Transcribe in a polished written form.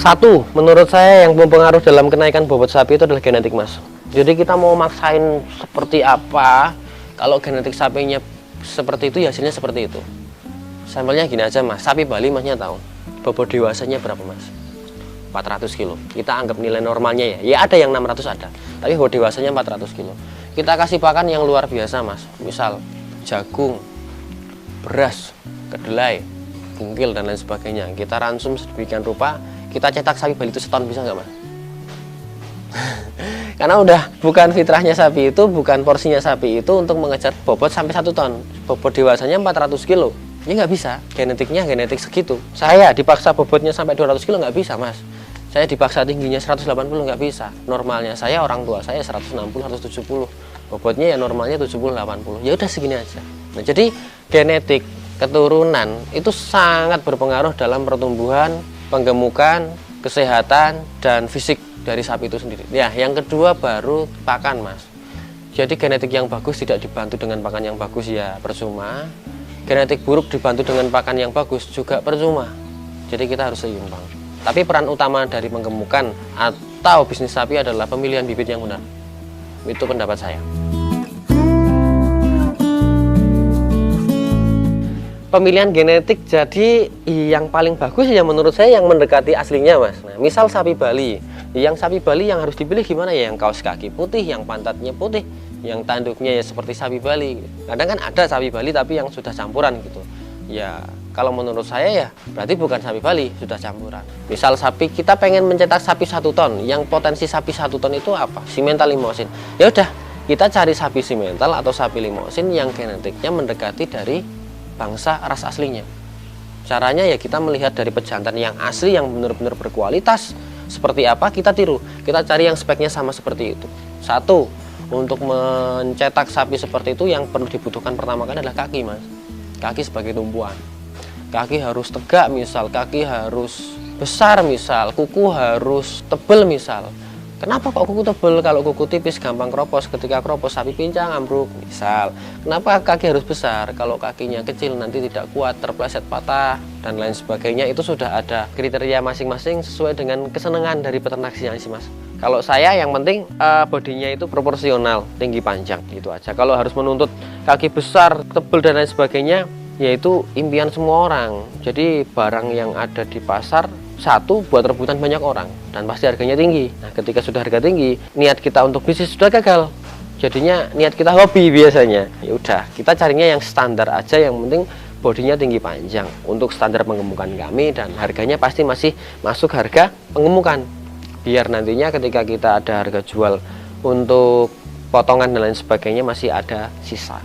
Satu, menurut saya yang mempengaruhi dalam kenaikan bobot sapi itu adalah genetik, Mas. Jadi kita mau maksain seperti apa, kalau genetik sapinya seperti itu, ya hasilnya seperti itu. Sampelnya gini aja, Mas. Sapi Bali Masnya tahu, bobot dewasanya berapa, Mas? 400 kilo. Kita anggap nilai normalnya ya. Ya ada yang 600 ada, tapi bobot dewasanya 400 kilo. Kita kasih pakan yang luar biasa, Mas. Misal jagung, beras, kedelai, bungkil dan lain sebagainya. Kita ransum sedemikian rupa, kita cetak sapi Bali itu seton, bisa nggak, Mas? Karena udah bukan fitrahnya sapi itu, bukan porsinya sapi itu untuk mengejar bobot sampai 1 ton. Bobot dewasanya 400 kilo. Ya nggak bisa, genetiknya genetik segitu. Saya dipaksa bobotnya sampai 200 kilo nggak bisa, Mas. Saya dipaksa tingginya 180 nggak bisa. Normalnya saya, orang tua saya 160, 170. Bobotnya ya normalnya 70, 80. Ya udah segini aja. Nah, jadi genetik keturunan itu sangat berpengaruh dalam pertumbuhan, penggemukan, kesehatan, dan fisik dari sapi itu sendiri. Ya, yang kedua baru pakan, Mas. Jadi genetik yang bagus tidak dibantu dengan pakan yang bagus, ya percuma. Genetik buruk dibantu dengan pakan yang bagus juga percuma. Jadi kita harus seimbang. Tapi peran utama dari penggemukan atau bisnis sapi adalah pemilihan bibit yang benar. Itu pendapat saya. Pemilihan genetik jadi yang paling bagus ya menurut saya yang mendekati aslinya, Mas. Nah, misal sapi Bali, yang sapi Bali yang harus dipilih gimana ya? Yang kaos kaki putih, yang pantatnya putih, yang tanduknya ya seperti sapi Bali. Kadang kan ada sapi Bali tapi yang sudah campuran gitu. Ya kalau menurut saya ya berarti bukan sapi Bali, sudah campuran. Misal sapi, kita pengen mencetak sapi 1 ton, yang potensi sapi 1 ton itu apa? Simental limosin. Ya udah, kita cari sapi simental atau sapi limosin yang genetiknya mendekati dari bangsa ras aslinya. Caranya ya kita melihat dari pejantan yang asli, yang benar-benar berkualitas. Seperti apa kita tiru, kita cari yang speknya sama seperti itu. Satu, untuk mencetak sapi seperti itu yang perlu dibutuhkan pertama kali adalah kaki, Mas. Kaki sebagai tumpuan. Kaki harus tegak misal, kaki harus besar misal, kuku harus tebal misal. Kenapa kok kuku tebal? Kalau kuku tipis gampang kropos, ketika kropos sapi pincang, ambruk misal. Kenapa kaki harus besar? Kalau kakinya kecil nanti tidak kuat, terpleset patah dan lain sebagainya. Itu sudah ada kriteria masing-masing sesuai dengan kesenangan dari peternak sih, Mas. Kalau saya yang penting bodinya itu proporsional, tinggi panjang gitu aja. Kalau harus menuntut kaki besar, tebal dan lain sebagainya, yaitu impian semua orang. Jadi barang yang ada di pasar satu buat rebutan banyak orang dan pasti harganya tinggi. Nah, ketika sudah harga tinggi, niat kita untuk bisnis sudah gagal. Jadinya niat kita hobi biasanya. Ya udah, kita carinya yang standar aja, yang penting bodinya tinggi panjang untuk standar penggemukan kami, dan harganya pasti masih masuk harga penggemukan. Biar nantinya ketika kita ada harga jual untuk potongan dan lain sebagainya masih ada sisa.